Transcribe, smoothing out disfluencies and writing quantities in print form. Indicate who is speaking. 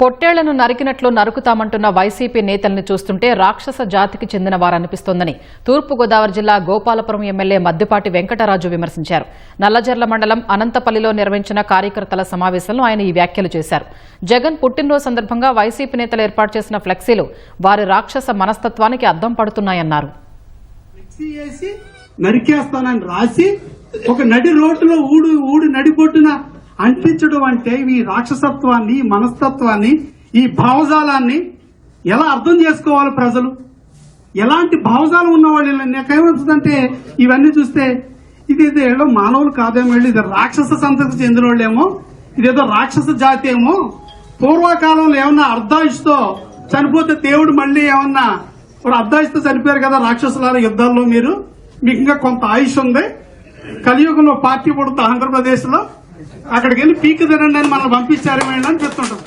Speaker 1: పొట్టేళ్లను నరికినట్లు నరుకుతామంటున్న YCP నేతల్ని చూస్తుంటే రాక్షస జాతికి చెందిన వారనిపిస్తోందని తూర్పుగోదావరి జిల్లా గోపాలపురం ఎమ్మెల్యే మద్దిపాటి వెంకటరాజు విమర్శించారు. నల్లజర్ల మండలం అనంతపల్లిలో నిర్వహించిన కార్యకర్తల సమావేశంలో ఆయన ఈ వ్యాఖ్యలు చేశారు. జగన్ పుట్టినరోజు సందర్భంగా వైసీపీ నేతలు ఏర్పాటు చేసిన ఫ్లెక్సీలు వారి రాక్షస మనస్తత్వానికి అద్దం పడుతున్నాయన్నారు.
Speaker 2: నరికేస్తానని రాసి ఒక నడి రోడ్డులో ఊడి నడిపొట్టున అంటించడం అంటే ఈ రాక్షసత్వాన్ని, మనస్తత్వాన్ని, ఈ భావజాలాన్ని ఎలా అర్థం చేసుకోవాలి ప్రజలు? ఎలాంటి భావజాలం ఉన్నవాళ్ళు నాకేమవుతుందంటే ఇవన్నీ చూస్తే ఇదేదో మానవులు కాదేమో, ఇది రాక్షస సంతతికి చెందిన వాళ్ళేమో, ఇదేదో రాక్షస జాతి ఏమో. పూర్వకాలంలో ఏమన్నా అర్ధాయుష్తో చనిపోతే దేవుడు మళ్ళీ ఏమన్నా ఇప్పుడు అర్ధాయుష్తో చనిపోయారు కదా రాక్షసుల యుద్ధాల్లో, మీకు ఇంకా కొంత ఆయుష్ ఉంది, కలియుగంలో పార్టీ పుడుతుంది ఆంధ్రప్రదేశ్ లో, అక్కడికి వెళ్ళి పీక్ తినండి అని మనం పంపించారేమో అని చెప్తుంటాం.